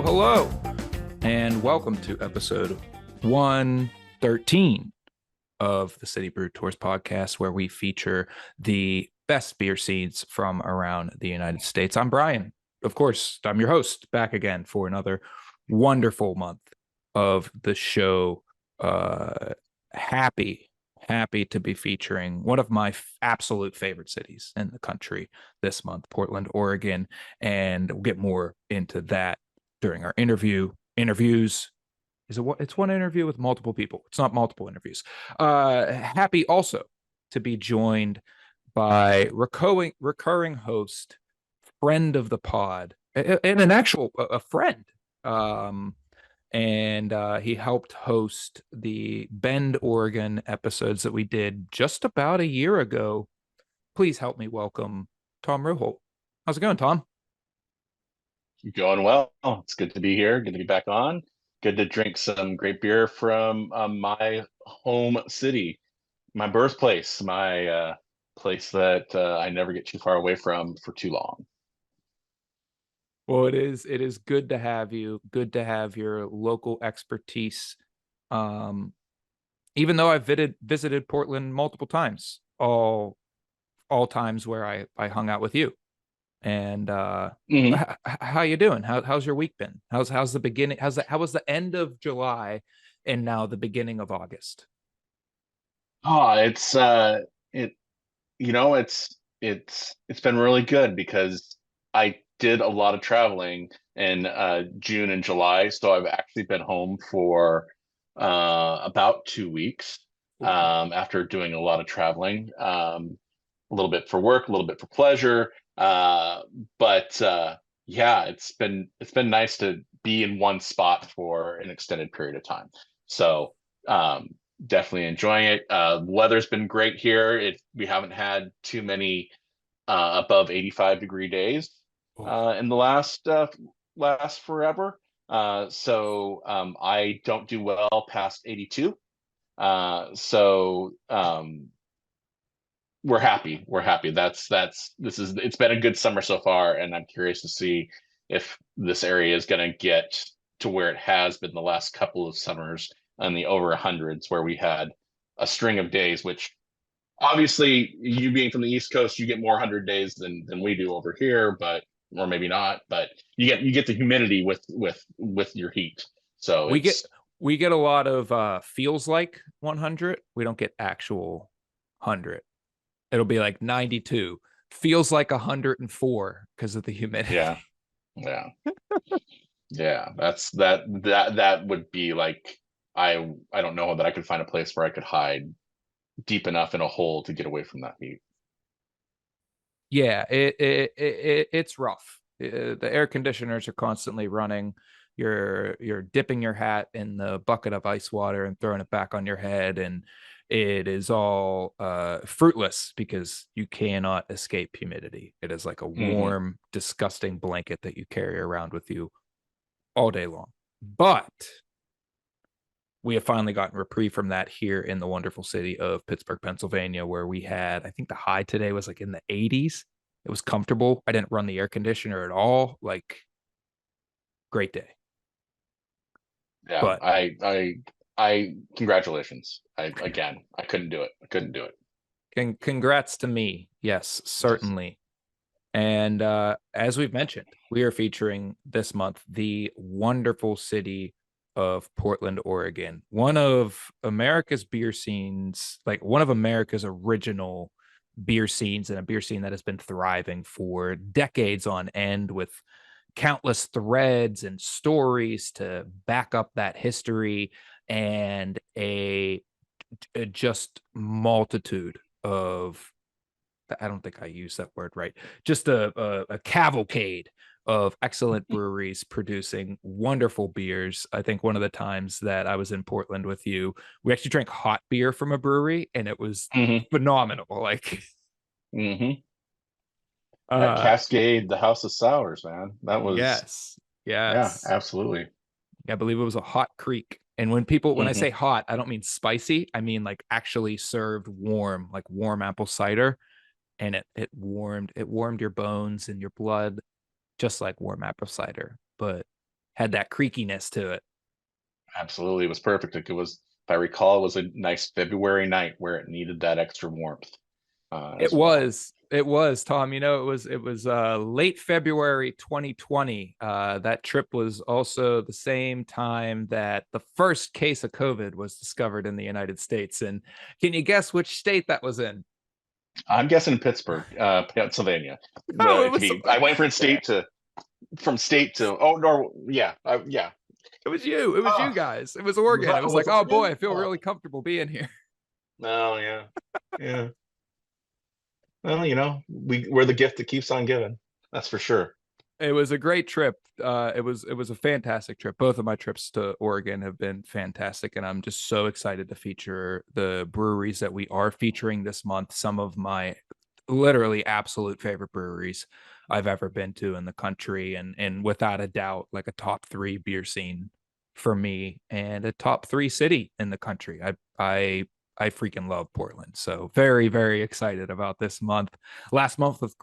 Hello, and welcome to episode 113 of the City Brew Tours podcast, where we feature the best beer scenes from around the United States. I'm Brian. Of course, I'm your host, back again for another wonderful month of the show. Happy to be featuring one of my absolute favorite cities in the country this month, Portland, Oregon, and we'll get more into that during our interviews. It's one interview with multiple people. It's not multiple interviews. Happy also to be joined by recurring host, friend of the pod, and an actual a friend. And he helped host the Bend, Oregon episodes that we did just about a year ago. Please help me welcome Thom Roholt. How's it going, Thom? Going well. It's good to be here. Good to be back on. Good to drink some great beer from my home city, my birthplace, my place that I never get too far away from for too long. Well, it is good to have you. Good to have your local expertise. Um, Even though I've visited Portland multiple times, all times where I hung out with you. And Mhm. how you doing? How's your week been? How's the beginning? How was the end of July and now the beginning of August? Oh, it it's been really good because I did a lot of traveling in June and July, so I've actually been home for about 2 weeks after doing a lot of traveling. A little bit for work, a little bit for pleasure. But yeah, it's been nice to be in one spot for an extended period of time. So um, definitely enjoying it. Weather's been great here. We haven't had too many above 85-degree days Oh, in the last forever. So I don't do well past 82. So we're happy. We're happy. It's been a good summer so far, and I'm curious to see if this area is going to get to where it has been the last couple of summers in the over hundreds, where we had a string of days, which obviously you being from the East Coast, you get more 100 days than we do over here, but or maybe not, but you get the humidity with your heat. So we get it's we get a lot of feels like 100. We don't get actual 100. It'll be like 92. Feels like 104 because of the humidity. yeah, yeah. Yeah, that would be like I don't know that I could find a place where I could hide deep enough in a hole to get away from that heat. Yeah, it's rough. The air conditioners are constantly running. You're dipping your hat in the bucket of ice water and throwing it back on your head, and it is all fruitless because you cannot escape humidity. It is like a Hmm. warm, disgusting blanket that you carry around with you all day long. But we have finally gotten reprieve from that here in the wonderful city of Pittsburgh, Pennsylvania, where we had, I think the high today was like in the 80s. It was comfortable. I didn't run the air conditioner at all. Like, great day. Yeah, But I congratulations. I couldn't do it. I couldn't do it. congrats to me. Yes, Yes. certainly. And as we've mentioned, we are featuring this month the wonderful city of Portland, Oregon, one of America's beer scenes, like one of America's original beer scenes, and a beer scene that has been thriving for decades on end with countless threads and stories to back up that history and a just multitude of, I don't think I used that word right. Just a cavalcade of excellent breweries producing wonderful beers. I think one of the times that I was in Portland with you, we actually drank hot beer from a brewery, and it was Hmm. phenomenal. Like, Hmm. Yeah, uh, Cascade, the House of Sours, man. That was yes, yeah, yes. absolutely. I believe it was a hot creek. And when I Hmm. say hot, I don't mean spicy. I mean like actually served warm, like warm apple cider, and it warmed your bones and your blood just like warm apple cider, but had that creakiness to it. Absolutely. It was perfect. It was, if I recall, it was a nice February night where it needed that extra warmth It as well. was. It was, Tom. It was late February 2020. That trip was also the same time that the first case of COVID was discovered in the United States. And can you guess which state that was in? I'm guessing Pittsburgh, Pennsylvania. Oh, it To was be, I went from state to, oh, no, yeah, yeah. it was you. It was you Oh, guys. It was Oregon. It was like, was oh boy, Oregon? I feel Oh, really comfortable being here. no, yeah, yeah. Well, we're the gift that keeps on giving. That's for sure. It was a great trip. It was a fantastic trip. Both of my trips to Oregon have been fantastic, and I'm just so excited to feature the breweries that we are featuring this month. Some of my literally absolute favorite breweries I've ever been to in the country, and without a doubt, like a top three beer scene for me, and a top three city in the country. I freaking love Portland. So very, very excited about this month. Last month was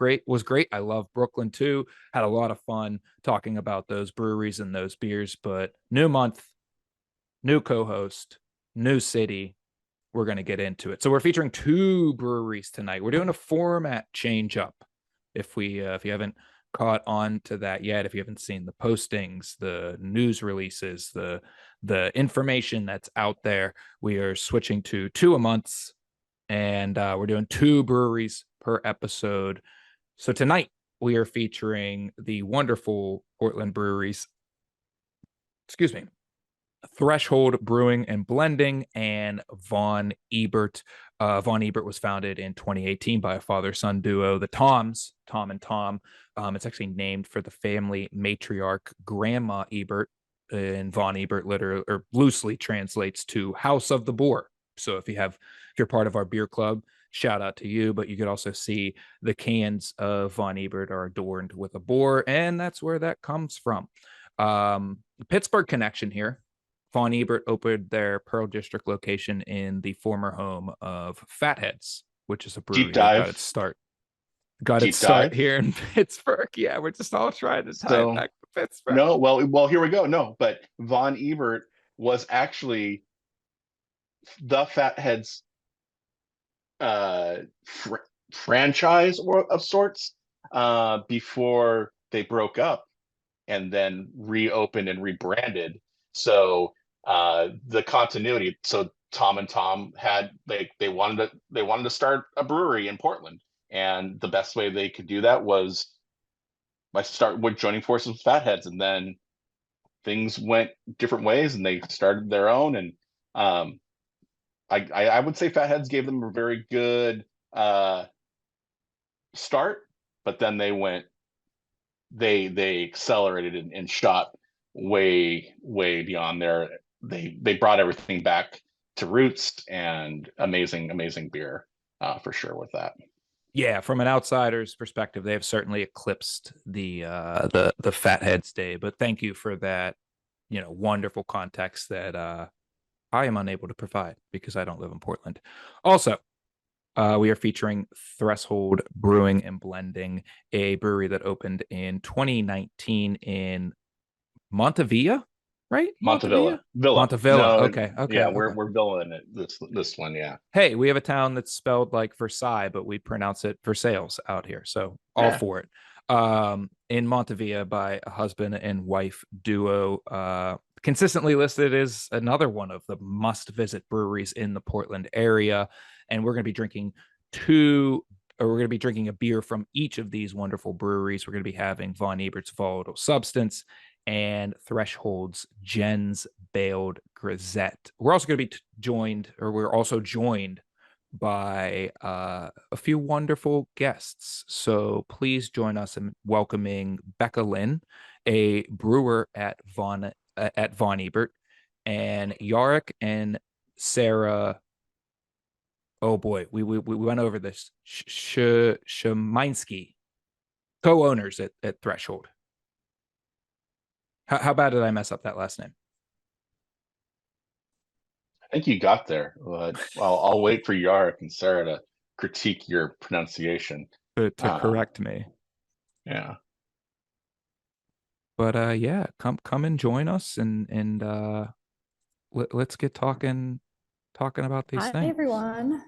great. I love Brooklyn too. Had a lot of fun talking about those breweries and those beers, but new month, new co-host, new city. We're going to get into it. So we're featuring two breweries tonight. We're doing a format change up. If you haven't caught on to that yet, if you haven't seen the postings, the news releases, the information that's out there, we are switching to two a month, and we're doing two breweries per episode. So tonight we are featuring the wonderful Portland breweries. Excuse me. Threshold Brewing and Blending and Von Ebert. Von Ebert was founded in 2018 by a father-son duo, the Toms, Tom and Tom. It's actually named for the family matriarch, Grandma Ebert, and Von Ebert literally or loosely translates to House of the Boar. So if you're part of our beer club, shout out to you. But you could also see the cans of Von Ebert are adorned with a boar, and that's where that comes from. Pittsburgh connection here. Von Ebert opened their Pearl District location in the former home of Fatheads, which is a Deep brewery that got its dive, start. Got its deep start dive. here in Pittsburgh. Yeah, we're just all trying to tie it So back to Pittsburgh. no, well, here we go. No, but Von Ebert was actually the Fatheads uh fr franchise or of sorts before they broke up and then reopened and rebranded. So the continuity. So Tom and Tom had they wanted to start a brewery in Portland, and the best way they could do that was by start with joining forces with Fatheads, and then things went different ways, and they started their own. And um, I would say Fatheads gave them a very good uh, start, but then they accelerated and shot way beyond there. They brought everything back to roots, and amazing beer for sure with that. Yeah, from an outsider's perspective, they have certainly eclipsed the Fatheads Day. But thank you for that, wonderful context that I am unable to provide because I don't live in Portland. Also, we are featuring Threshold Brewing and Blending, a brewery that opened in 2019 in Montevilla, right? Montevilla, Montevilla? Villa. Montevilla. No, Okay. Okay. yeah, Okay. we're villain it this one. Yeah, Hey, we have a town that's spelled like Versailles, but we pronounce it Versailles out here. So all yeah. for it. In Montevilla by a husband and wife duo, consistently listed as another one of the must visit breweries in the Portland area. And we're going to be drinking we're going to be drinking a beer from each of these wonderful breweries. We're going to be having Von Ebert's Volatile Substance and Threshold's Jen's Baled Grisette. We're also going to be we're also joined by a few wonderful guests. So please join us in welcoming Becca Linn, a brewer at Von Ebert, and Jarek and Sara. Oh boy, we went over this. Szymanski, co-owners at Threshold. How bad did I mess up that last name? I think you got there. But I'll wait for Yarrick and Sarah to critique your pronunciation. To Uh, correct me. yeah. But yeah, come and join us and let's get talking about these Hi, things. everyone.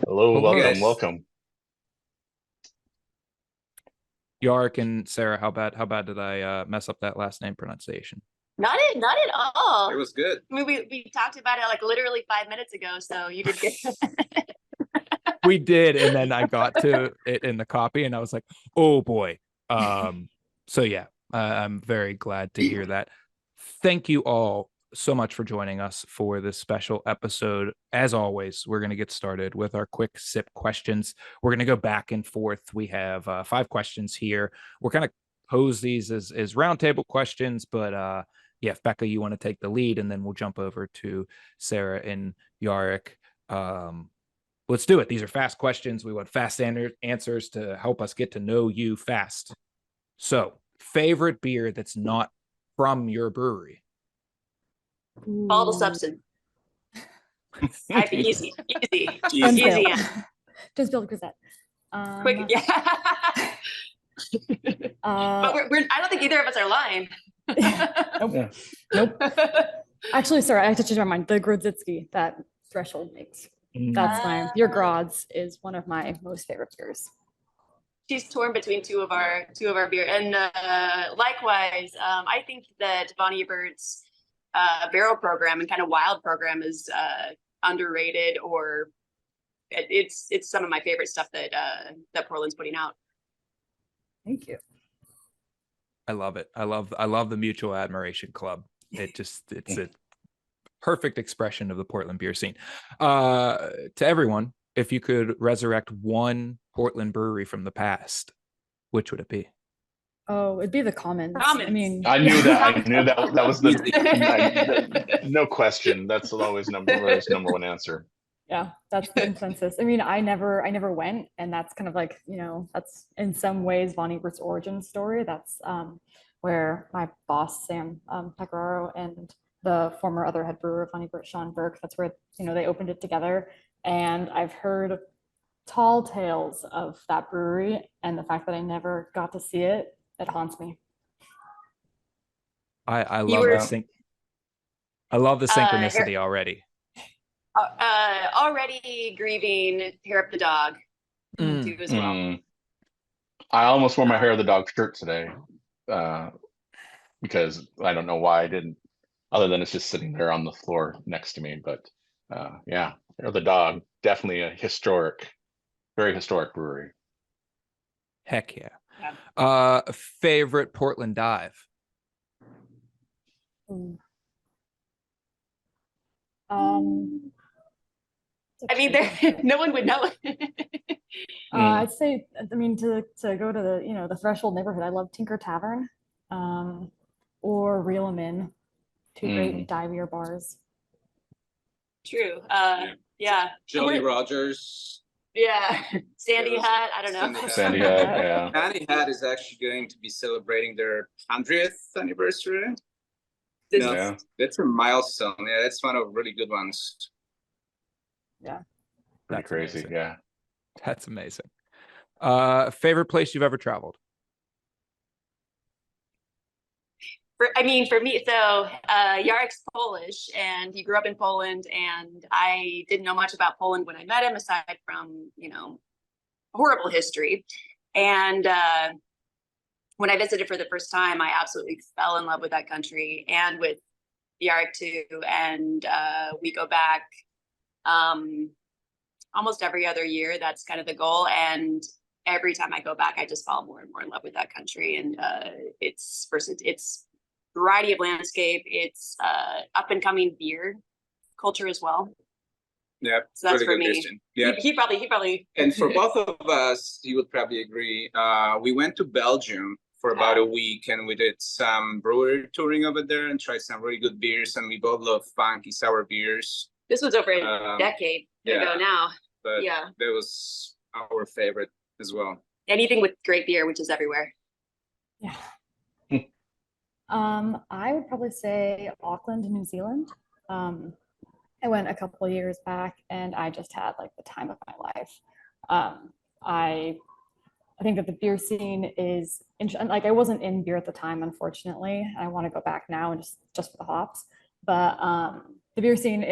Hello, Hello. welcome, Yes. welcome. Yark and Sarah, how bad did I mess up that last name pronunciation? Not at all. It was good. I mean, we talked about it like literally 5 minutes ago, so you did good. We did, and then I got to it in the copy, and I was like, "Oh boy!" So yeah, I'm very glad to hear that. Thank you all so much for joining us for this special episode. As always, we're going to get started with our quick sip questions. We're going to go back and forth. We have 5 questions here. We're kind of pose these as roundtable questions, but yeah, if Becca, you want to take the lead, and then we'll jump over to Sara and Jarek. Let's do it. These are fast questions. We want fast answers to help us get to know you fast. So, favorite beer that's not from your brewery? Volatile Substance. I think easy. Easy. Yeah. Just build Grisette. Quick, yeah. But Uh, I don't think either of us are lying. nope. Nope. Actually, sorry, I have to change my mind. The Grodzitsky that Threshold makes. That's your Grods is one of my most favorite beers. She's torn between two of our beer, and likewise, I think that Von Ebert's barrel program and kind of wild program is underrated, or it's some of my favorite stuff that Portland's putting out. Thank you. I love it. I love the Mutual Admiration Club. It's a perfect expression of the Portland beer scene. To everyone, if you could resurrect one Portland brewery from the past, which would it be? Oh, it'd be the Commons. Commons. I mean, I knew that was the no question. That's always number one answer. yeah, that's the consensus. I mean, I never went, and that's kind of like, that's in some ways Von Ebert's origin story. That's where my boss Sam Pecoraro and the former other head brewer of Von Ebert, Sean Burke, that's where they opened it together. And I've heard tall tales of that brewery, and the fact that I never got to see it haunts me. I love I love the synchronicity already. Already grieving Hair Up the Dog too as well. I almost wore my Hair of the Dog shirt today because I don't know why I didn't, other than it's just sitting there on the floor next to me. But yeah, Hair of the Dog, definitely a very historic brewery. Heck yeah. Favorite Portland dive? I mean, no one would know. I'd say, I mean, to go to the Threshold neighborhood, I love Tinker Tavern, or Reel 'em In, two great divier bars. True. Yeah. Jolly Rogers. Yeah. Sandy Hat. I don't know. Sandy Hat. Yeah. Sandy Hat is actually going to be celebrating their 100th anniversary. Yeah. That's a milestone. Yeah, that's one of really good ones. Yeah. Pretty crazy. Amazing. Yeah. That's amazing. Favorite place you've ever traveled? For me, so Jarek's Polish, and he grew up in Poland, and I didn't know much about Poland when I met him, aside from horrible history. And when I visited for the first time, I absolutely fell in love with that country and with Jarek too. And we go back almost every other year. That's kind of the goal. And every time I go back, I just fall more and more in love with that country. And it's variety of landscape. It's up and coming beer culture as well. Yeah, so that's really for me. Christian. Yeah, he probably. And for both of us, you would probably agree. We went to Belgium for about a week, and we did some brewery touring over there and tried some really good beers. And we both love funky sour beers. This was over a decade ago now. But that was our favorite as well. Anything with great beer, which is everywhere. Yeah. I would probably say Auckland, New Zealand. I went a couple of years back, and I just had like the time of my life. I I think that the beer scene is, like, I wasn't in beer at the time, unfortunately. I want to go back now and just for the hops. But the beer scene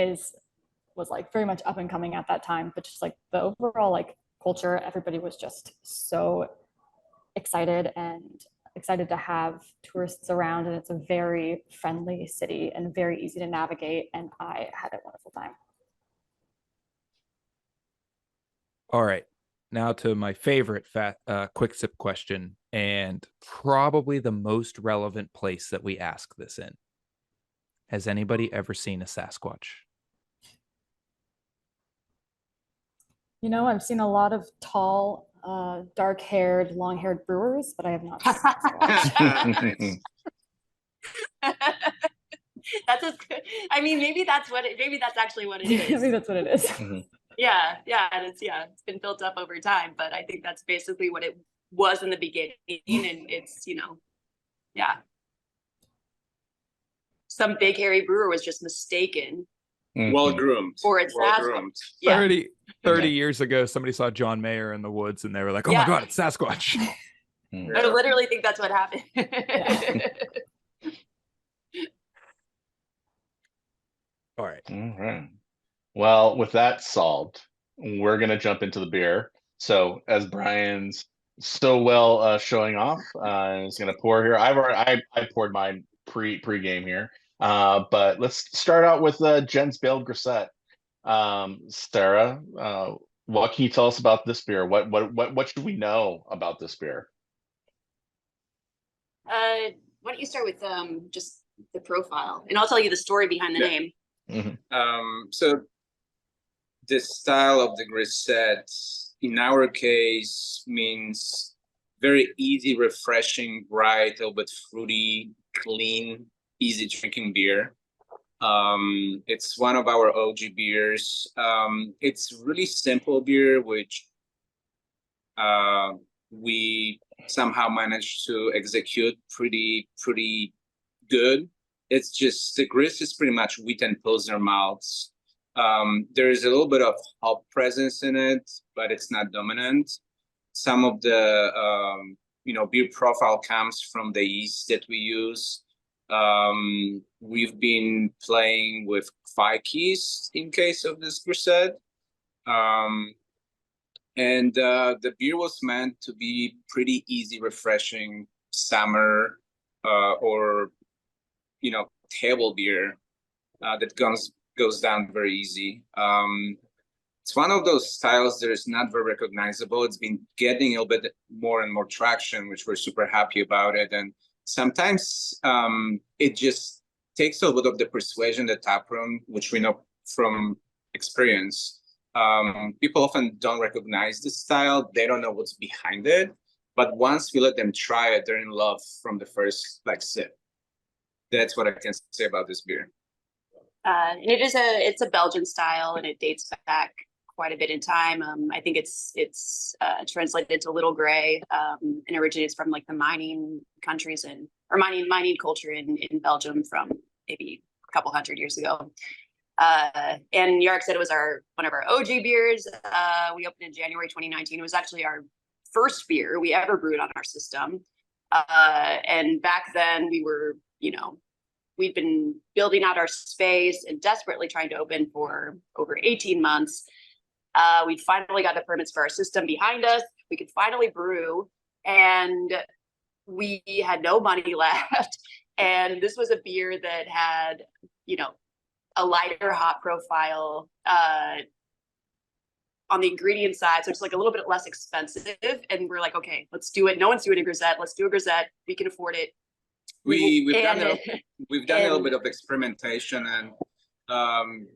was like very much up and coming at that time. But just like the overall like culture, everybody was just so excited to have tourists around, and it's a very friendly city and very easy to navigate. And I had a wonderful time. All right. Now to my favorite quick sip question, and probably the most relevant place that we ask this in. Has anybody ever seen a Sasquatch? You know, I've seen a lot of tall, dark-haired, long-haired brewers, but I have not seen Sasquatch. That's a, I mean, maybe that's actually what it I is. think that's what it is. Yeah, and it's been built up over time, but I think that's basically what it was in the beginning, and it's, yeah. Some big hairy brewer was just mistaken. Well groomed. Or it's well Sasquatch. groomed. Yeah. 30 years ago, somebody saw John Mayer in the woods and they were like, oh Yeah. my God, it's Sasquatch. I literally think that's what happened. All right. All right. Well, with that solved, we're gonna jump into the beer. So as Brian's so well showing off, is gonna pour here. I poured mine pre-game here. But let's start out with Jen's Bailed Grisette. Sara, what can you tell us about this beer? What should we know about this beer? Why don't you start with just the profile, and I'll tell you the story behind the name. So the style of the Grisette, in our case, means very easy, refreshing, bright, a little bit fruity, clean, easy drinking beer. It's one of our OG beers. It's really simple beer, which we somehow managed to execute pretty good. It's just the grist is pretty much wheat and pilsner malts. There is a little bit of hop presence in it, but it's not dominant. Some of the beer profile comes from the yeast that we use. We've been playing with 5 yeast in case of this Grisette. And the beer was meant to be pretty easy, refreshing summer or table beer that goes down very easy. It's one of those styles that is not very recognizable. It's been getting a little bit more and more traction, which we're super happy about it. And sometimes it just takes a little bit of the persuasion, the taproom, which we know from experience. People often don't recognize the style. They don't know what's behind it. But once we let them try it, they're in love from the first sip. That's what I can say about this beer. It's a Belgian style, and it dates back quite a bit in time. I think it's translated to Little Gray, and originates from the mining countries or mining culture in Belgium from maybe a couple hundred years ago. And Jarek said it was one of our OG beers. We opened in January 2019. It was actually our first beer we ever brewed on our system. And back then we were, we'd been building out our space and desperately trying to open for over 18 months. We finally got the permits for our system behind us. We could finally brew, and we had no money left. And this was a beer that had, a lighter hop profile on the ingredient side. So it's a little bit less expensive. And we're like, okay, let's do it. No one's doing a Grisette. Let's do a Grisette. We can afford it. We've done a little bit of experimentation, and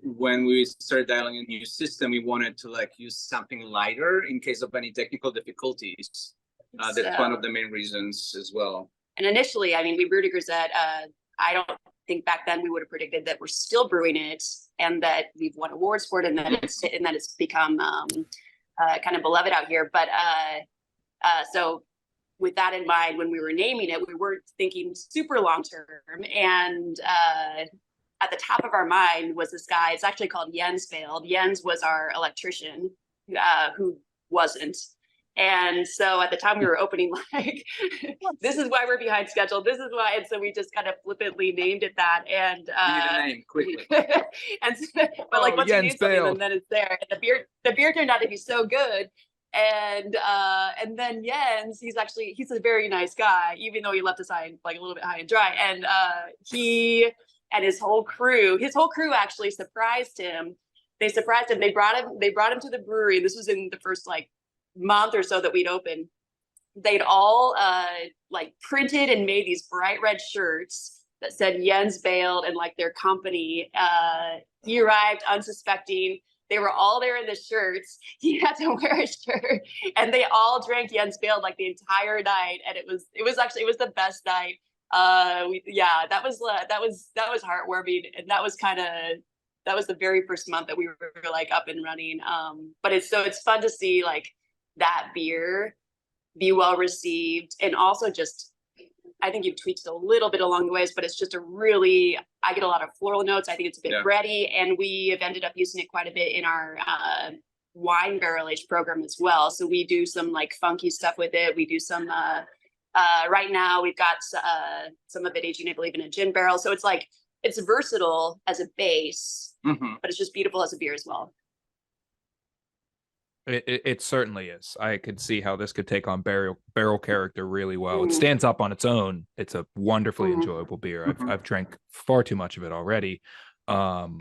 when we started dialing in a new system, we wanted to use something lighter in case of any technical difficulties. That's one of the main reasons as well. And initially, we brewed a Grisette. I don't think back then we would have predicted that we're still brewing it, and that we've won awards for it, and that it's become kind of beloved out here. But so with that in mind, when we were naming it, we weren't thinking super long term. And at the top of our mind was this guy. It's actually called Jens Bailed. Jens was our electrician, who wasn't. And so at the time we were opening, like, this is why we're behind schedule. This is why. And so we just kind of flippantly named it that. And We need a name quickly. and but like once you name Jens something, bailed. then it's there. And the beer turned out to be so good. And then Jens, he's a very nice guy, even though he left us high, like a little bit high and dry. And he and his whole crew actually surprised him. They surprised him. They brought him to the brewery. This was in the first like month or so that we'd opened. They'd all like printed and made these bright red shirts that said Jens bailed and like their company. He arrived unsuspecting. They were all there in the shirts. He had to wear a shirt, and they all drank Jens bailed like the entire night. And it was the best night. That was heartwarming, and that was the very first month that we were like up and running. But it's fun to see like that beer be well received, and also just I think you've tweaked a little bit along the ways, but it's just I get a lot of floral notes. I think it's a bit bready, and we have ended up using it quite a bit in our wine barrel age program as well. So we do some like funky stuff with it. We do some right now we've got some of it aging, I believe, in a gin barrel. So it's versatile as a base, but it's just beautiful as a beer as well. It certainly is. I could see how this could take on barrel character really well. It stands up on its own. It's a wonderfully enjoyable beer. I've drank far too much of it already. God,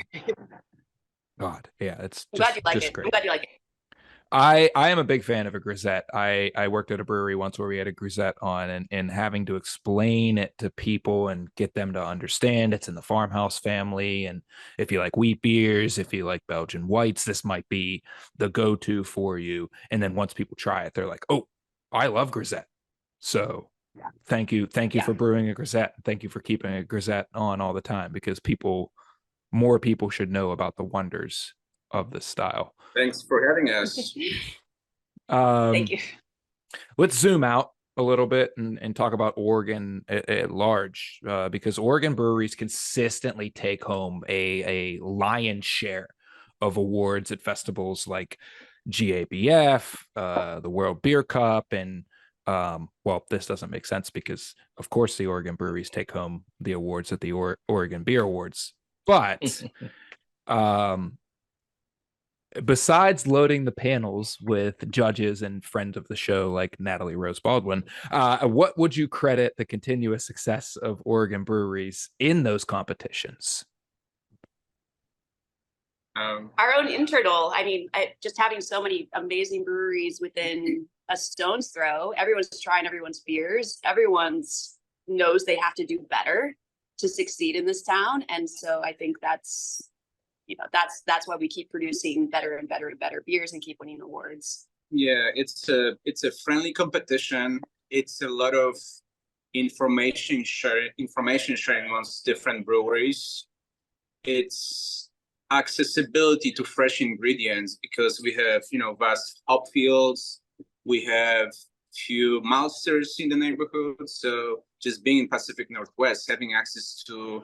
yeah, it's I'm glad you like it. great. I'm glad you like it. I am a big fan of a Grisette. I worked at a brewery once where we had a Grisette on, and having to explain it to people and get them to understand it's in the farmhouse family. And if you like wheat beers, if you like Belgian whites, this might be the go-to for you. And then once people try it, they're like, oh, I love Grisette. So thank you for brewing a Grisette. Thank you for keeping a Grisette on all the time, because more people should know about the wonders of this style. Thanks for having us. Thank you. Let's zoom out a little bit and talk about Oregon at large, because Oregon breweries consistently take home a lion's share of awards at festivals like GABF, the World Beer Cup, and this doesn't make sense because of course the Oregon breweries take home the awards at the Oregon Beer Awards, but besides loading the panels with judges and friends of the show like Natalie Rose Baldwin, what would you credit the continuous success of Oregon breweries in those competitions? Our own internal, just having so many amazing breweries within a stone's throw. Everyone's trying everyone's beers. Everyone's knows they have to do better to succeed in this town. And so I think that's why we keep producing better and better and better beers and keep winning awards. Yeah, it's a friendly competition. It's a lot of information sharing amongst different breweries. It's accessibility to fresh ingredients because we have vast hop fields. We have few maltsters in the neighborhood. So just being in Pacific Northwest, having access to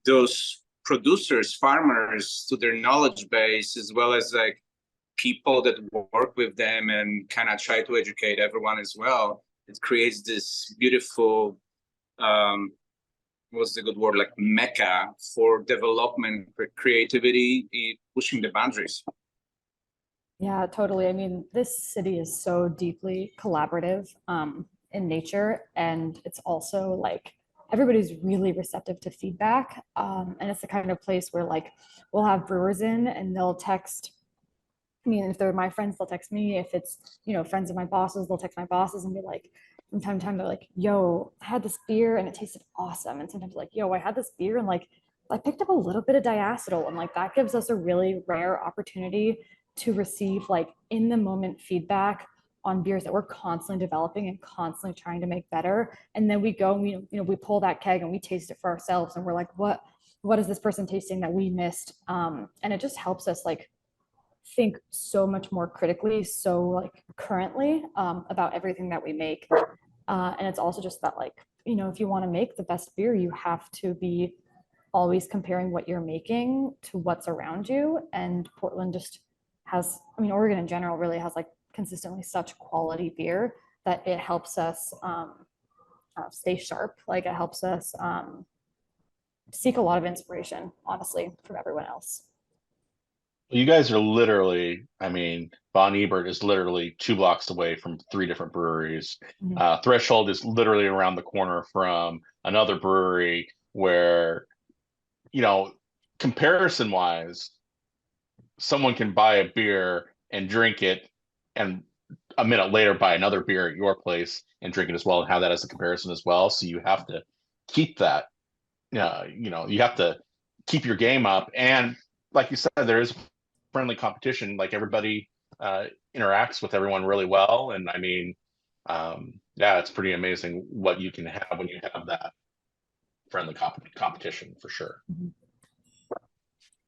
those producers, farmers, to their knowledge base, as well as like people that work with them and kind of try to educate everyone as well. It creates this beautiful, what's the good word, like mecca for development, for creativity, pushing the boundaries. Yeah, totally. I mean, this city is so deeply collaborative in nature, and it's also like everybody's really receptive to feedback. And it's the kind of place where like we'll have brewers in and they'll text. I mean, if they're my friends, they'll text me. If it's, friends of my bosses, they'll text my bosses and be like, from time to time, they're like, yo, I had this beer and it tasted awesome. And sometimes like, yo, I had this beer and like, I picked up a little bit of diacetyl, and like that gives us a really rare opportunity to receive like in the moment feedback on beers that we're constantly developing and constantly trying to make better. And then we go and we pull that keg and we taste it for ourselves, and we're like, what is this person tasting that we missed? And it just helps us like think so much more critically, so like currently about everything that we make. And it's also just that like, if you want to make the best beer, you have to be always comparing what you're making to what's around you. And Portland just has, Oregon in general really has like consistently such quality beer that it helps us stay sharp. Like it helps us seek a lot of inspiration, honestly, from everyone else. You guys are literally, I mean, Von Ebert is literally 2 blocks away from 3 different breweries. Mhm. Threshold is literally around the corner from another brewery where, you know, comparison wise, someone can buy a beer and drink it and a minute later buy another beer at your place and drink it as well and have that as a comparison as well. So you have to keep that, you have to keep your game up. And like you said, there is friendly competition. Like everybody interacts with everyone really well. And I mean, yeah, it's pretty amazing what you can have when you have that friendly competition for sure.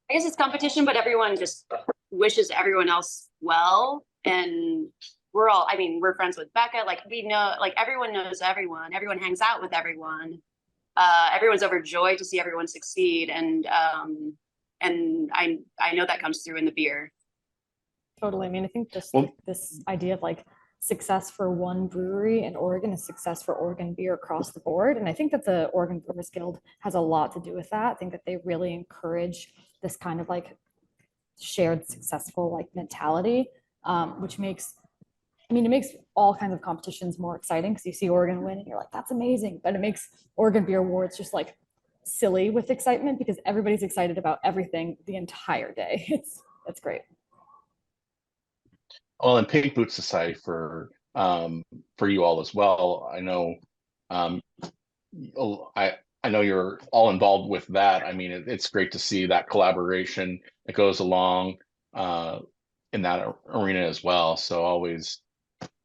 I guess it's competition, but everyone just wishes everyone else well. And we're all, I mean, we're friends with Becca. Like we know, like everyone knows everyone. Everyone hangs out with everyone. Everyone's overjoyed to see everyone succeed. And I know that comes through in the beer. Totally. I mean, I think just like this idea of like success for one brewery in Oregon is success for Oregon beer across the board. And I think that the Oregon Brewers Guild has a lot to do with that. I think that they really encourage this kind of like shared successful like mentality, which makes, I mean, it makes all kinds of competitions more exciting because you see Oregon win and you're like, that's amazing. But it makes Oregon Beer Awards just like silly with excitement because everybody's excited about everything the entire day. It's great. Well, and Pink Boot Society for you all as well. I know I know you're all involved with that. I mean, it's great to see that collaboration that goes along in that arena as well. So always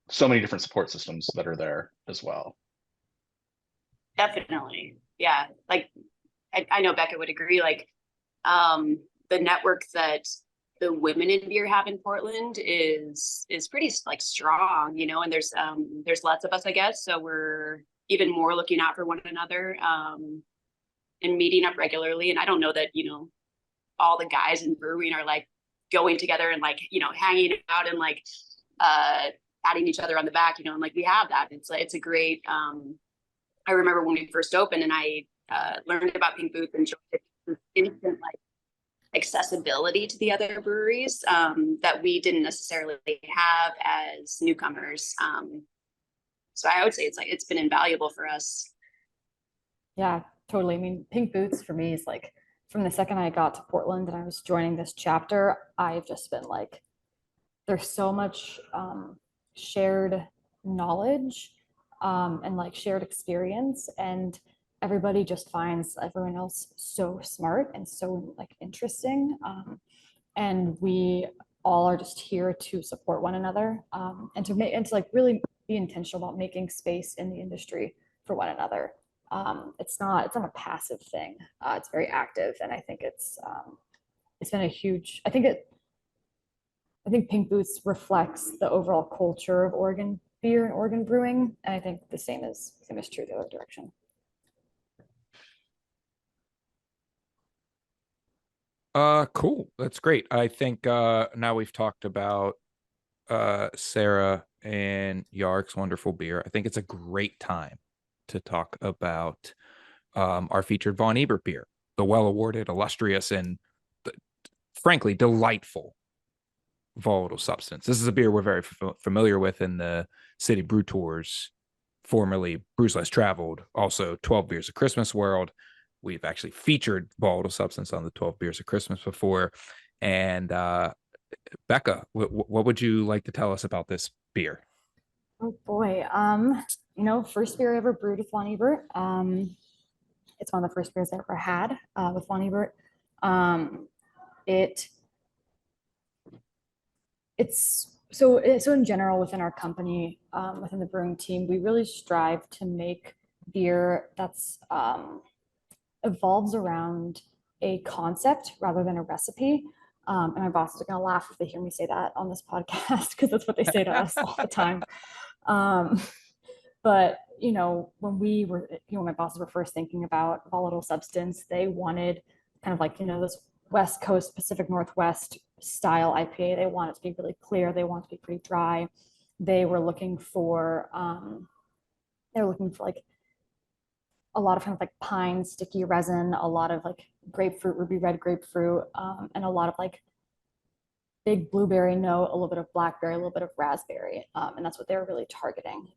so many different support systems that are there as well. Definitely. Yeah. Like I know Becca would agree, like the network that the women in beer have in Portland is pretty like strong, you know, and there's lots of us, I guess. So we're even more looking out for one another and meeting up regularly. And I don't know that, you know, all the guys in brewing are like going together and like, you know, hanging out and like patting each other on the back, you know, and like we have that. It's a great I remember when we first opened and I learned about Pink Booth and instant like accessibility to the other breweries that we didn't necessarily have as newcomers. So I would say it's been invaluable for us. Yeah, totally. I mean, Pink Boots for me is like from the second I got to Portland and I was joining this chapter, I've just been like, there's so much shared knowledge and like shared experience, and everybody just finds everyone else so smart and so like interesting, and we all are just here to support one another and to make and to like really be intentional about making space in the industry for one another. It's not a passive thing. It's very active, and I think it's been a huge. I think Pink Boots reflects the overall culture of Oregon beer and Oregon brewing, and I think the same is true the other direction. Cool. That's great. I think now we've talked about Sara and Jarek's wonderful beer. I think it's a great time to talk about our featured Von Ebert beer, the well-awarded, illustrious, and frankly delightful Volatile Substance. This is a beer we're very familiar with in the City Brew Tours, formerly Brews Less Traveled, also 12 Beers of Christmas World. We've actually featured Volatile Substance on the 12 Beers of Christmas before. And Becca, what would you like to tell us about this beer? Oh boy, you know, first beer I ever brewed with Von Ebert. It's one of the first beers I ever had with Von Ebert. It's so in general within our company, within the brewing team, we really strive to make beer that's evolves around a concept rather than a recipe. And my boss is going to laugh if they hear me say that on this podcast because that's what they say to us all the time. But you know, when we were, you know, my bosses were first thinking about Volatile Substance, they wanted kind of like, you know, this West Coast, Pacific Northwest style IPA. They want it to be really clear. They want it to be pretty dry. They were looking for like a lot of kind of like pine sticky resin, a lot of like grapefruit, ruby red grapefruit, and a lot of like big blueberry note, a little bit of blackberry, a little bit of raspberry, and that's what they're really targeting.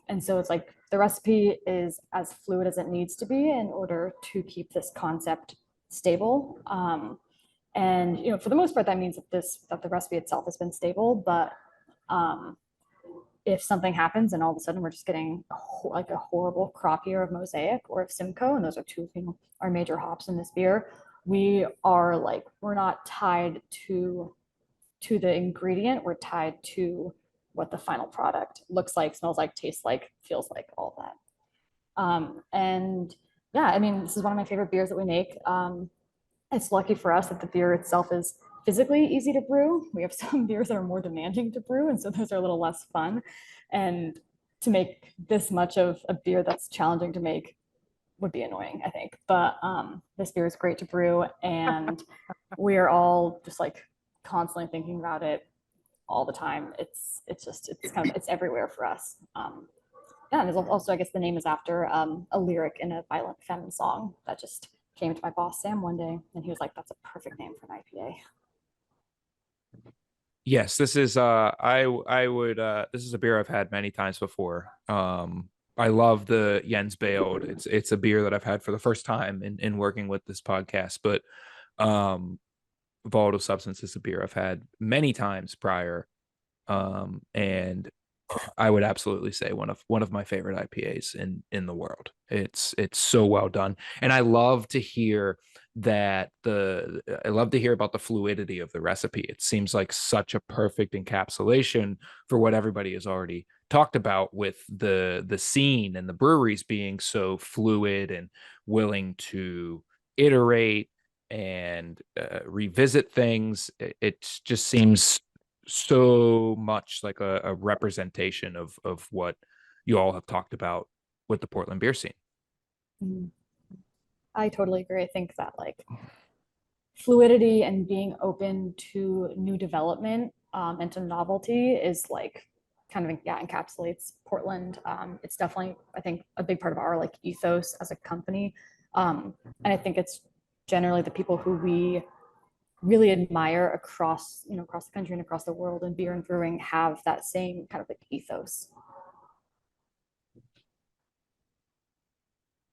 And so it's like the recipe is as fluid as it needs to be in order to keep this concept stable. And for the most part, that means that the recipe itself has been stable. But if something happens and all of a sudden we're just getting like a horrible crop year of Mosaic or of Simcoe, and those are two our major hops in this beer, we're not tied to the ingredient. We're tied to what the final product looks like, smells like, tastes like, feels like, all that. And yeah, I mean, this is one of my favorite beers that we make. It's lucky for us that the beer itself is physically easy to brew. We have some beers that are more demanding to brew, and so those are a little less fun. And to make this much of a beer that's challenging to make would be annoying, I think. But this beer is great to brew, and we are all just like constantly thinking about it all the time. It's everywhere for us. Yeah, and there's also, I guess the name is after a lyric in a Violent Femme song that just came to my boss Sam one day, and he was like, "That's a perfect name for an IPA." Yes, this is I would this is a beer I've had many times before. I love the Jens Bailed. It's a beer that I've had for the first time in working with this podcast, but Volatile Substance is a beer I've had many times prior. And I would absolutely say one of my favorite IPAs in the world. It's so well done, and I love to hear about the fluidity of the recipe. It seems like such a perfect encapsulation for what everybody has already talked about, with the scene and the breweries being so fluid and willing to iterate and revisit things. It just seems so much like a representation of what you all have talked about with the Portland beer scene. I totally agree. I think that like fluidity and being open to new development and to novelty is like kind of encapsulates Portland. It's definitely, I think, a big part of our like ethos as a company, and I think it's generally the people who we really admire across the country and across the world in beer and brewing have that same kind of like ethos.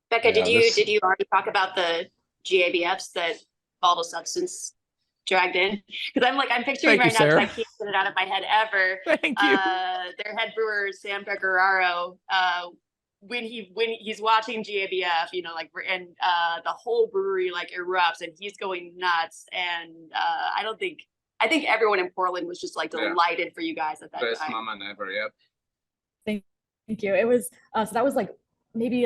Becca, did you already talk about the GABFs that Volatile Substance dragged in? Because I'm picturing right now, because I can't get it out of my head ever. Thank you. Their head brewer Sam Pecoraro, when he's watching GABF, and the whole brewery like erupts and he's going nuts, and I think everyone in Portland was just like delighted for you guys at that Best time. moment ever. Yep. Thank you. It was so that was like maybe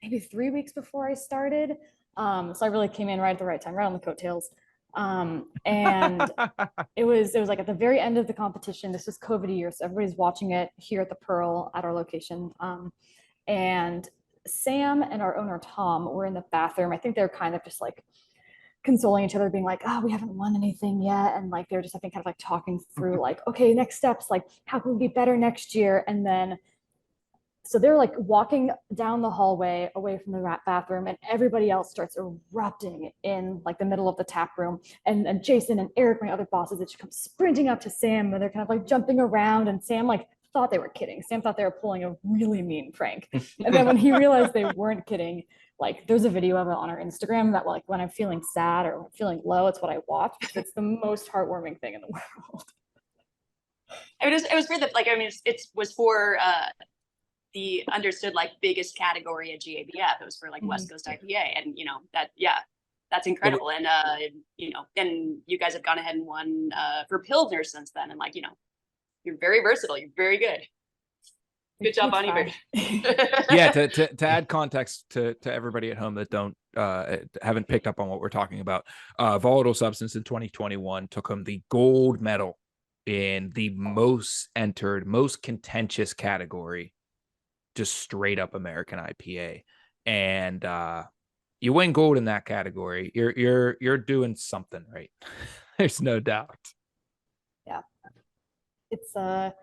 3 weeks before I started. So I really came in right at the right time, right on the coattails. And it was like at the very end of the competition. This was COVID year, so everybody's watching it here at the Pearl at our location. And Sam and our owner Thom were in the bathroom. I think they're kind of just like consoling each other, being like, "Oh, we haven't won anything yet," and like they're just, I think, kind of like talking through like, "Okay, next steps, like how can we be better next year?" And then so they're like walking down the hallway away from the bathroom, and everybody else starts erupting in like the middle of the tap room. And Jason and Eric, my other bosses, they just come sprinting up to Sam, and they're kind of like jumping around. And Sam like thought they were kidding. Sam thought they were pulling a really mean prank. And then when he realized they weren't kidding, like there's a video of it on our Instagram that like when I'm feeling sad or feeling low, it's what I watch, because it's the most heartwarming thing in the world. It was for it was for the understood like biggest category at GABF. It was for like West Coast IPA, and that's incredible. And and you guys have gone ahead and won for Pilsner since then, and you're very versatile. You're very good. Good job, Bonnie Bird. Yeah, to add context to everybody at home that don't haven't picked up on what we're talking about, Volatile Substance in 2021 took home the gold medal in the most contentious category, just straight up American IPA. And you win gold in that category, you're doing something right. There's no doubt. Yeah, it's a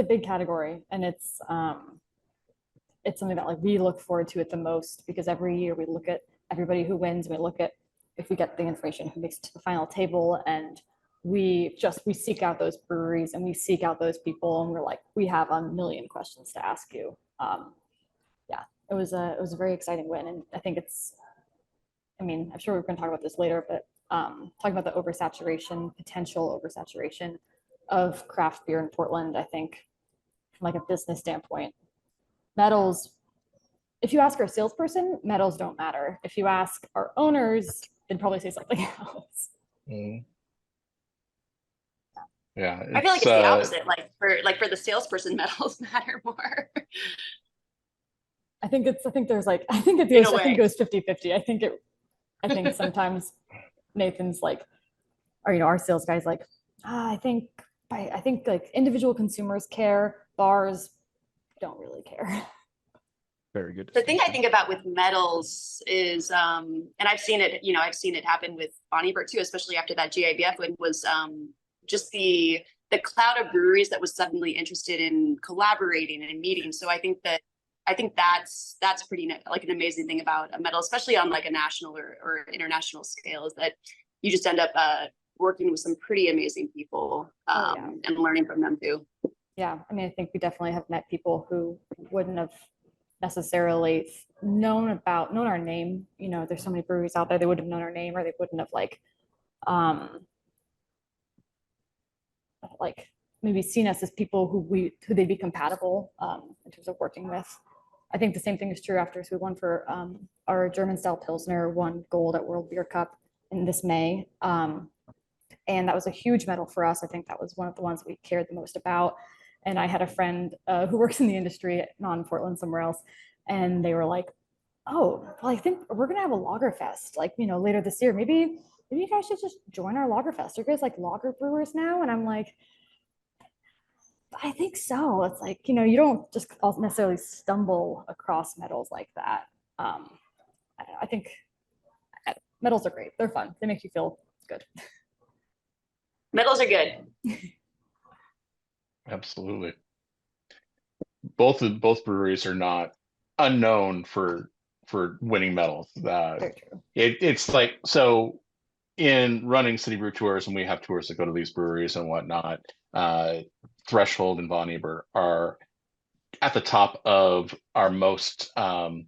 big category, and it's something that like we look forward to it the most, because every year we look at everybody who wins. We look at if we get the information who makes it to the final table, and we seek out those breweries and we seek out those people, and we're like, we have a million questions to ask you. Yeah, it was a very exciting win, and I think I mean, I'm sure we're going to talk about this later, but talking about the potential oversaturation of craft beer in Portland, I think from like a business standpoint, medals, if you ask our salesperson, medals don't matter. If you ask our owners, they'd probably say something else. Mm. Yeah, I feel like it's the opposite. Like for the salesperson, medals matter more. I think it goes 50-50. I think sometimes Nathan's like, or our sales guy's like, I think like individual consumers care, bars don't really care. Very good. The thing I think about with medals is, and I've seen it happen with Bon Ebert too, especially after that GABF win, was just the cloud of breweries that was suddenly interested in collaborating and meeting. So I think that's pretty like an amazing thing about a medal, especially on like a national or international scale, is that you just end up working with some pretty amazing people and learning from them too. Yeah, I mean, I think we definitely have met people who wouldn't have necessarily known our name. There's so many breweries out there, they wouldn't have known our name, or they wouldn't have like maybe seen us as people who they'd be compatible in terms of working with. I think the same thing is true after we won for our German style Pilsner, won gold at World Beer Cup in this May. And that was a huge medal for us. I think that was one of the ones we cared the most about. And I had a friend who works in the industry, not in Portland, somewhere else. And they were like, oh, well, I think we're going to have a Lagerfest, like, later this year. Maybe you guys should just join our Lagerfest. Are you guys like lager brewers now? And I'm like, I think so. It's like, you don't just necessarily stumble across medals like that. I think medals are great. They're fun. They make you feel good. Medals are good. Absolutely. Both breweries are not unknown for winning medals. Very true. It's like, so in running city brew tours, and we have tours that go to these breweries and whatnot, Threshold and Bon Ebert are at the top of our most I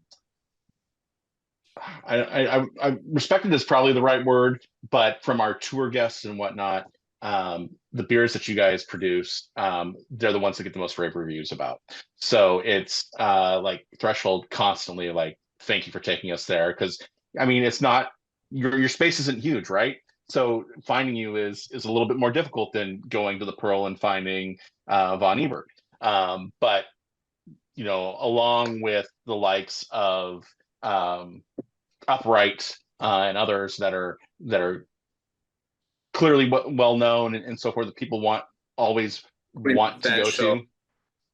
respected is probably the right word, but from our tour guests and whatnot, the beers that you guys produce, they're the ones that get the most rave reviews about. So it's like Threshold constantly like, thank you for taking us there, because I mean, it's not your space isn't huge, right? So finding you is a little bit more difficult than going to the Pearl and finding Von Ebert. But along with the likes of Upright and others that are clearly well known and so forth, that people always want to go to.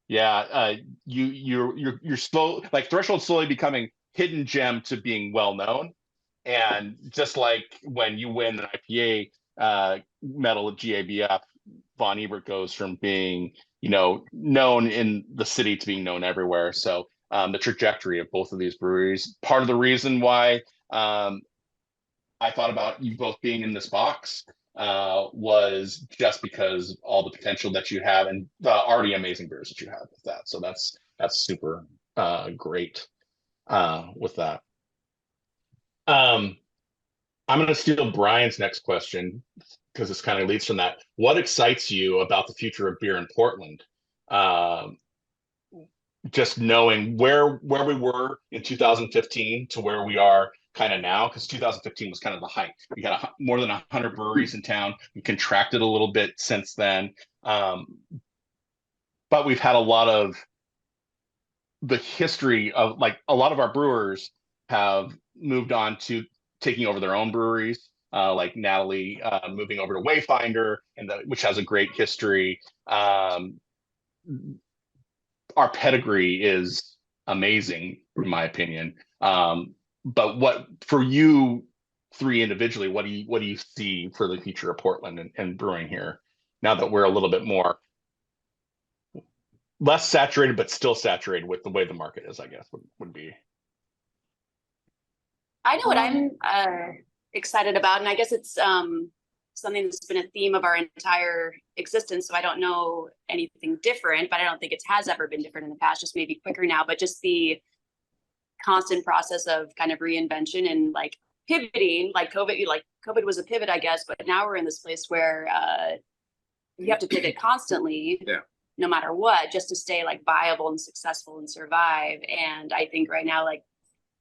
Yeah, you're slow, like Threshold slowly becoming hidden gem to being well known, and just like when you win an IPA medal at GABF, Von Ebert goes from being known in the city to being known everywhere. So the trajectory of both of these breweries, part of the reason why I thought about you both being in this box was just because all the potential that you have and the already amazing beers that you have with that. So that's super great with that. I'm going to steal Brian's next question, because this kind of leads from that. What excites you about the future of beer in Portland? Just knowing where we were in 2015 to where we are kind of now, because 2015 was kind of the height. We got more than 100 breweries in town. We contracted a little bit since then, but we've had a lot of the history of, like, a lot of our brewers have moved on to taking over their own breweries, like Natalie moving over to Wayfinder, which has a great history. Our pedigree is amazing, in my opinion. But what for you three individually, what do you see for the future of Portland and brewing here now that we're a little bit more less saturated, but still saturated with the way the market is, I guess would be. I know what I'm excited about, and I guess it's something that's been a theme of our entire existence. So I don't know anything different, but I don't think it has ever been different in the past, just maybe quicker now, but just the constant process of kind of reinvention and like pivoting, like COVID was a pivot, I guess, but now we're in this place where you have to pivot constantly, no matter what, just to stay like viable and successful and survive. And I think right now, like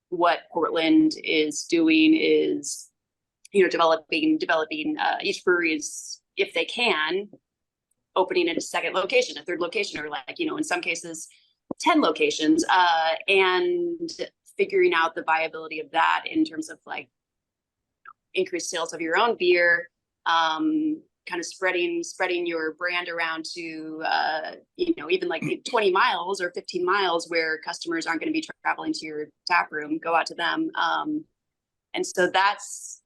what Portland is doing is, you know, developing each brewery is, if they can, opening a second location, a third location, or like, you know, in some cases 10 locations, and figuring out the viability of that in terms of like increased sales of your own beer, kind of spreading your brand around to, you know, even like 20 miles or 15 miles where customers aren't going to be traveling to your tap room, go out to them. And so that's,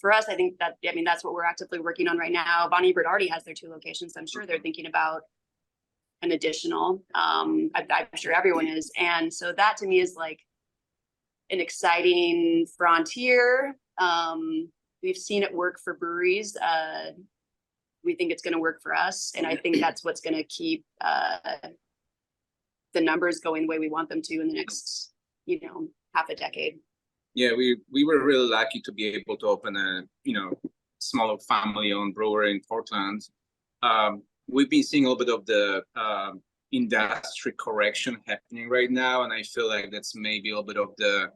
for us, I think that, I mean, that's what we're actively working on right now. Von Ebert already has their 2 locations. I'm sure they're thinking about an additional, I'm sure everyone is. And so that to me is like an exciting frontier. We've seen it work for breweries. We think it's going to work for us. And I think that's what's going to keep the numbers going the way we want them to in the next, you know, half a decade. Yeah, we were really lucky to be able to open a, you know, small family-owned brewery in Portland. We've been seeing a little bit of the industry correction happening right now, and I feel like that's maybe a little bit of the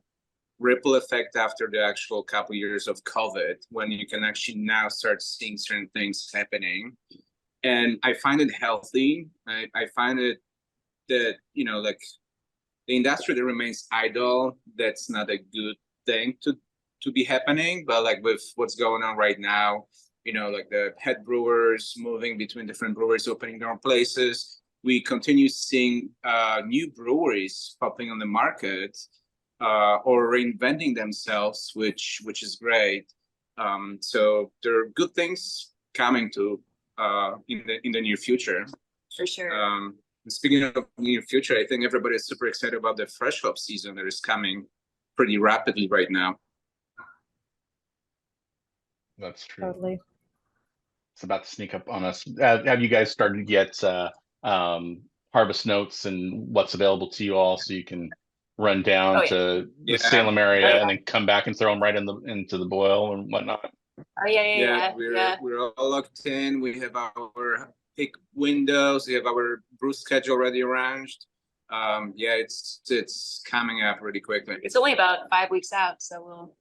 ripple effect after the actual couple years of COVID, when you can actually now start seeing certain things happening. And I find it healthy. I find it that, you know, like the industry that remains idle, that's not a good thing to be happening. But like with what's going on right now, you know, like the head brewers moving between different breweries, opening their own places, we continue seeing new breweries popping on the market, or reinventing themselves, which is great. So there are good things coming to in the near future. For sure. Speaking of near future, I think everybody's super excited about the fresh hop season that is coming pretty rapidly right now. That's true. Totally. It's about to sneak up on us. Have you guys started yet harvest notes and what's available to you all, so you can run down to the Salem area and then come back and throw them right into the boil and whatnot? We're all locked in. We have our pick windows. We have our brew schedule already arranged. It's coming up really quickly. It's only about 5 weeks out, so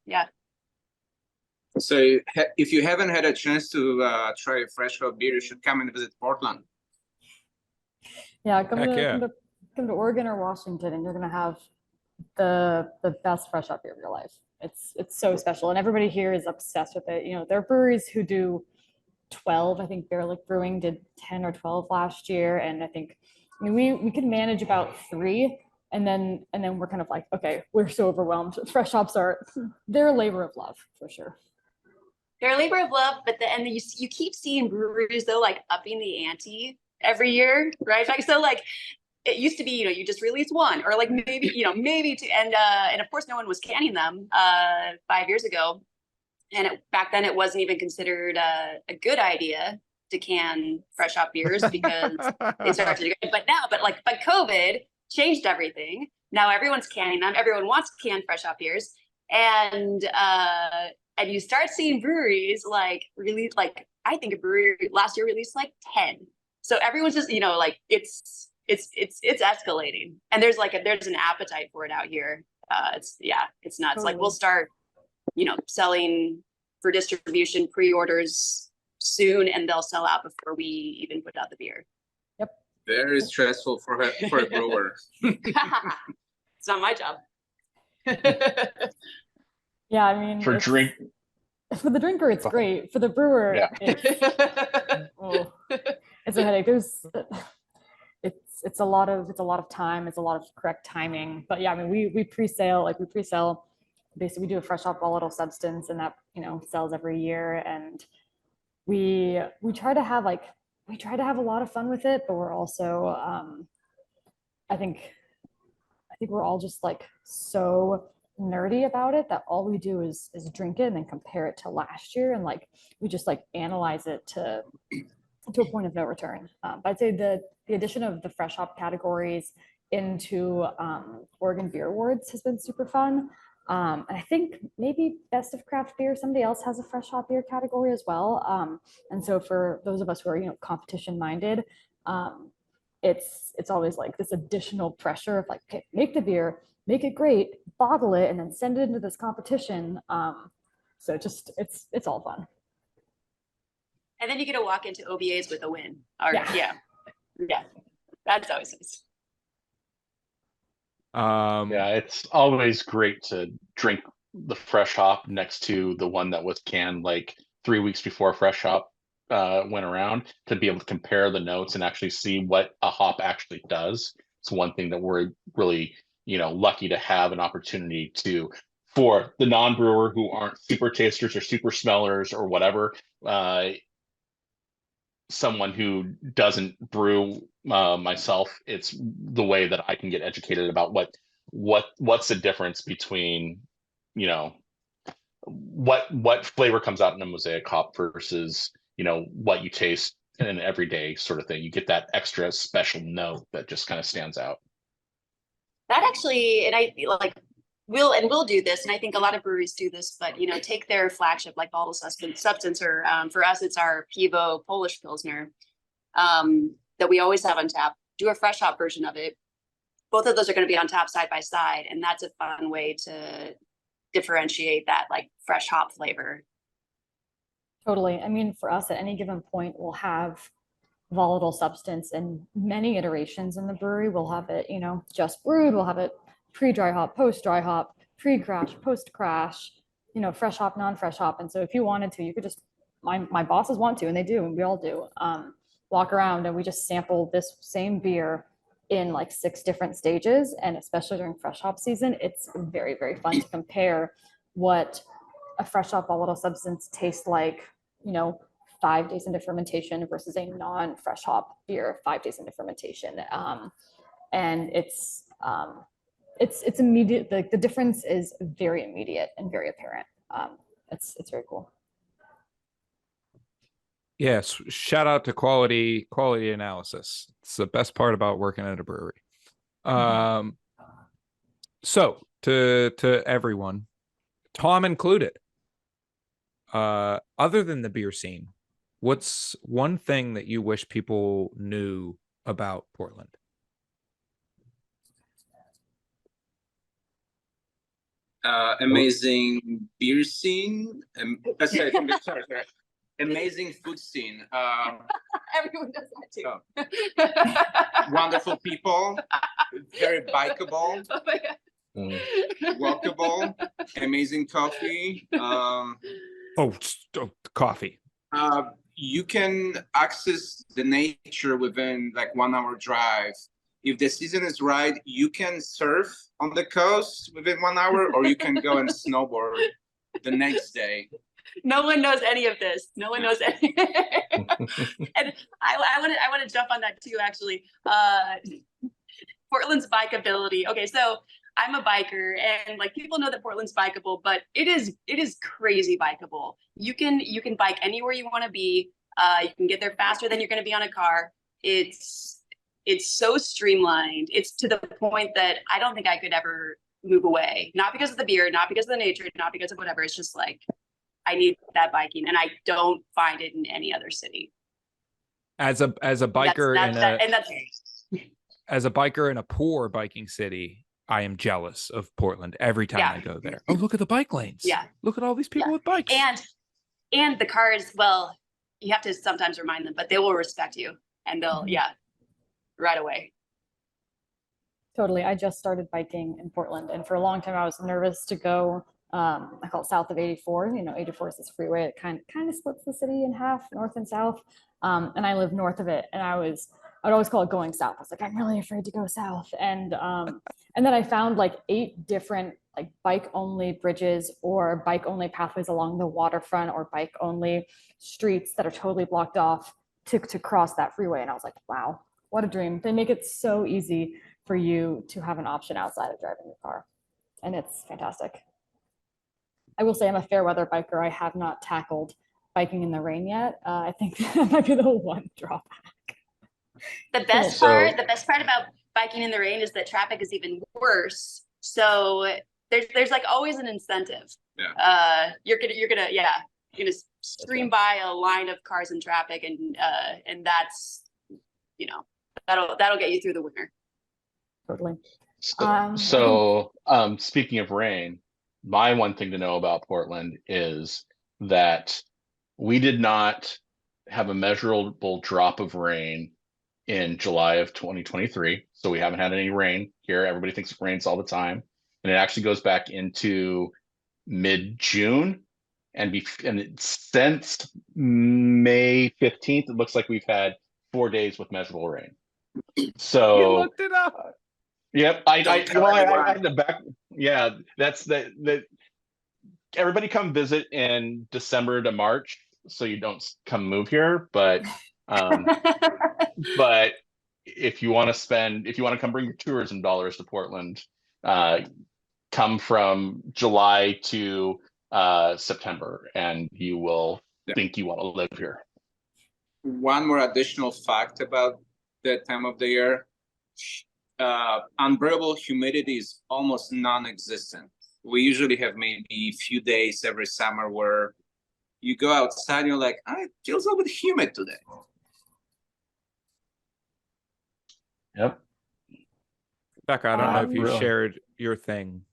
So if you haven't had a chance to try a fresh hop beer, you should come and visit Portland. Yeah, come to Oregon or Washington, and you're gonna have the best fresh hop beer of your life. It's so special, and everybody here is obsessed with it. You know, there are breweries who do 12. I think Ebert Brewing did 10 or 12 last year, and I think, I mean, we could manage about 3, and then we're kind of like, okay, we're so overwhelmed. Fresh hops they're a labor of love for sure. They're a labor of love, but you keep seeing breweries though, like upping the ante every year, right? So like it used to be, you know, you just release 1 or like maybe 2, and of course no one was canning them 5 years ago, and back then it wasn't even considered a good idea to can fresh hop beers because they started to go. But COVID changed everything. Now everyone's canning them. Everyone wants canned fresh hop beers, and you start seeing breweries like release, like I think a brewery last year released like 10. So everyone's just, you know, like it's escalating, and there's an appetite for it out here. It's nuts. Totally. Like we'll start, you know, selling for distribution pre-orders soon, and they'll sell out before we even put out the beer. Yep. Very stressful for a brewer. It's not my job. Yeah, I mean, for the drinker, it's great. For the brewer, it's a headache. It's a lot of time. It's a lot of correct timing. But yeah, I mean, we pre-sale basically we do a fresh hop volatile substance, and that, you know, sells every year. And we try to have a lot of fun with it, but we're also I think we're all just like so nerdy about it that all we do is drink it and then compare it to last year, and like we just like analyze it to a point of no return. But I'd say the addition of the fresh hop categories into Oregon Beer Awards has been super fun. And I think maybe Best of Craft Beer, somebody else has a fresh hop beer category as well. And so for those of us who are, you know, competition minded, it's always like this additional pressure of like, okay, make the beer, make it great, bottle it, and then send it into this competition. So just it's all fun. And then you get to walk into OBAs with a win. Or, Yeah. yeah, that's always nice. Yeah, it's always great to drink the fresh hop next to the one that was canned like 3 weeks before fresh hop went around, to be able to compare the notes and actually see what a hop actually does. It's one thing that we're really, you know, lucky to have an opportunity to, for the non-brewer who aren't super tasters or super smellers or whatever, someone who doesn't brew myself, it's the way that I can get educated about what's the difference between, you know, what flavor comes out in a mosaic hop versus, you know, what you taste in an everyday sort of thing. You get that extra special note that just kind of stands out. That actually, and I like we'll do this, and I think a lot of breweries do this, but you know, take their flagship like Volatile Substance, or for us it's our Pivo Polish Pilsner that we always have on tap. Do a fresh hop version of it. Both of those are going to be on tap side by side, and that's a fun way to differentiate that like fresh hop flavor. Totally. I mean, for us at any given point, we'll have Volatile Substance in many iterations in the brewery. We'll have it, you know, just brewed. We'll have it pre-dry hop, post-dry hop, pre-crash, post-crash, you know, fresh hop, non-fresh hop. And so if you wanted to, you could just, my bosses want to, and they do, and we all do, walk around and we just sample this same beer in like 6 different stages. And especially during fresh hop season, it's very, very fun to compare what a fresh hop volatile substance tastes like, you know, 5 days into fermentation versus a non-fresh hop beer 5 days into fermentation. And it's immediate. The difference is very immediate and very apparent. It's very cool. Yes, shout out to quality analysis. It's the best part about working at a brewery. So to everyone, Thom included, other than the beer scene, what's one thing that you wish people knew about Portland? Amazing beer scene. Sorry. Amazing food scene. Everyone does that too. Wonderful people, very bikeable, Oh my God. walkable, amazing coffee. Coffee. You can access the nature within like 1 hour drive. If the season is right, you can surf on the coast within 1 hour, or you can go and snowboard the next day. No one knows any of this. No one knows any. And I want to jump on that too, actually. Portland's bikeability. Okay, so I'm a biker, and like people know that Portland's bikeable, but it is crazy bikeable. You can bike anywhere you want to be. You can get there faster than you're going to be on a car. It's so streamlined. It's to the point that I don't think I could ever move away. Not because of the beer, not because of the nature, not because of whatever. It's just like I need that biking, and I don't find it in any other city. As a biker as a biker in a poor biking city, I am jealous of Portland every time I go there. Oh, look at the bike lanes. Yeah. Look at all these people with bikes. And the cars, well, you have to sometimes remind them, but they will respect you, and they'll, right away. Totally. I just started biking in Portland, and for a long time I was nervous to go. I call it south of 84. You know, 84 is this freeway that kind of splits the city in half, north and south. And I live north of it, and I'd always call it going south. I was like, I'm really afraid to go south. And then I found like 8 different like bike only bridges or bike only pathways along the waterfront or bike only streets that are totally blocked off to cross that freeway. And I was like, wow, what a dream. They make it so easy for you to have an option outside of driving your car. And it's fantastic. I will say I'm a fair weather biker. I have not tackled biking in the rain yet. I think that might be the one drawback. The best part about biking in the rain is that traffic is even worse. So there's like always an incentive. Yeah. You're gonna stream by a line of cars and traffic, and that's, you know, that'll get you through the winter. Totally. So speaking of rain, my one thing to know about Portland is that we did not have a measurable drop of rain in July of 2023. So we haven't had any rain here. Everybody thinks it rains all the time. And it actually goes back into mid-June. And since May 15th, it looks like we've had 4 days with measurable rain. So You looked it up. Yep, I had the back. Yeah, that's the. Everybody come visit in December to March, so you don't come move here. But but if you want to come bring your tourism dollars to Portland, come from July to September, and you will think you want to live here. One more additional fact about that time of the year. Unbearable humidity is almost non-existent. We usually have maybe a few days every summer where you go outside and you're like, it feels a little bit humid today. Yep. Becca, I don't know if you shared your thing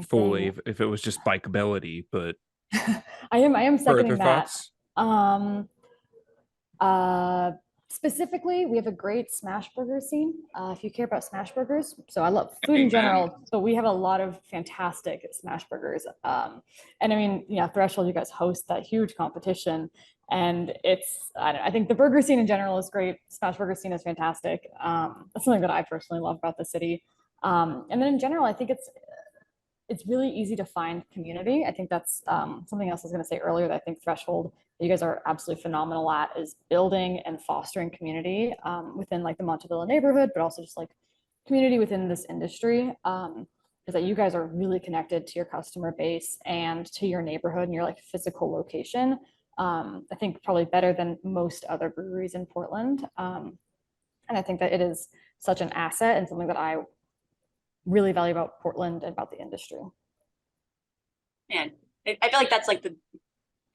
fully, thing. if it was just bikeability, but I am seconding that. Thoughts? Specifically, we have a great smash burger scene. If you care about smash burgers, so I love food in general, but we have a lot of fantastic smash burgers. And I mean, Threshold, you guys host that huge competition, and I think the burger scene in general is great. Smash burger scene is fantastic. That's something that I personally love about the city. And then in general, I think it's really easy to find community. I think that's something else I was going to say earlier that I think Threshold, you guys are absolutely phenomenal at, is building and fostering community within like the Montebello neighborhood, but also just like community within this industry. Is that you guys are really connected to your customer base and to your neighborhood and your like physical location. I think probably better than most other breweries in Portland. And I think that it is such an asset and something that I really value about Portland and about the industry. Man, I feel like that's like the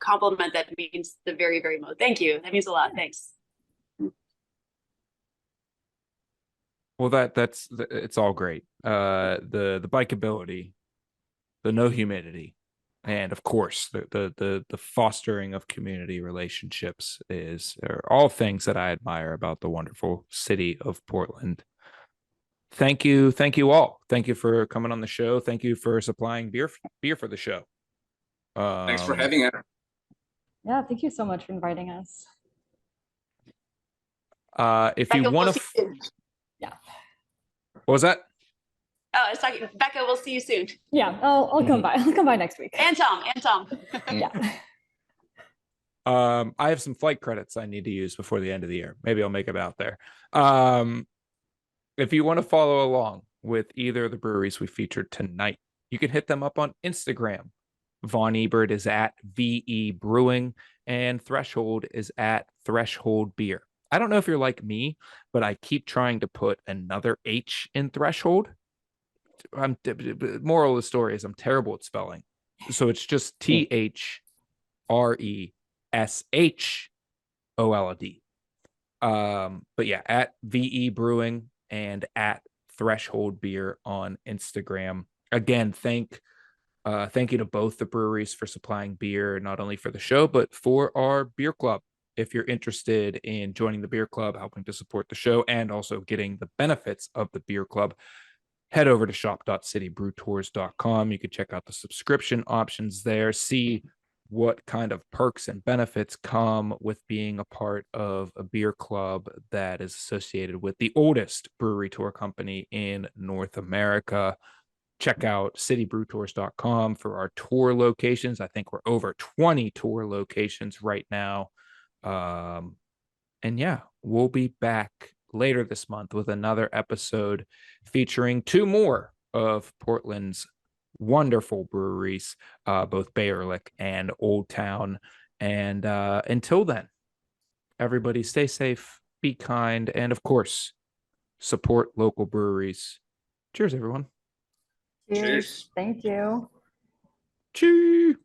compliment that means the very, very most. Thank you. That means a lot. Thanks. Well, it's all great. The bikeability, the no humidity, and of course the fostering of community relationships are all things that I admire about the wonderful city of Portland. Thank you all. Thank you for coming on the show. Thank you for supplying beer for the show. Thanks for having us. Yeah, thank you so much for inviting us. If you want to, yeah. What was that? Oh, I was talking. Becca, we'll see you soon. Yeah, I'll come by. I'll come by next week. And Thom. Yeah. I have some flight credits I need to use before the end of the year. Maybe I'll make it out there. If you want to follow along with either of the breweries we featured tonight, you can hit them up on Instagram. Von Ebert is at VE Brewing, and Threshold is at Threshold Beer. I don't know if you're like me, but I keep trying to put another H in Threshold. Moral of the story is I'm terrible at spelling. So it's just THRESHOLD. But yeah, at VE Brewing and at Threshold Beer on Instagram. Again, thank you to both the breweries for supplying beer, not only for the show, but for our beer club. If you're interested in joining the beer club, helping to support the show, and also getting the benefits of the beer club, head over to shop.citybrewtours.com. You can check out the subscription options there, see what kind of perks and benefits come with being a part of a beer club that is associated with the oldest brewery tour company in North America. check out citybrewtours.com for our tour locations. I think we're over 20 tour locations right now. And yeah, we'll be back later this month with another episode featuring 2 more of Portland's wonderful breweries, both Bay Ehrlich and Old Town. And until then, everybody stay safe, be kind, and of course, support local breweries. Cheers, everyone. Cheers. Cheers. Thank you. Cheers.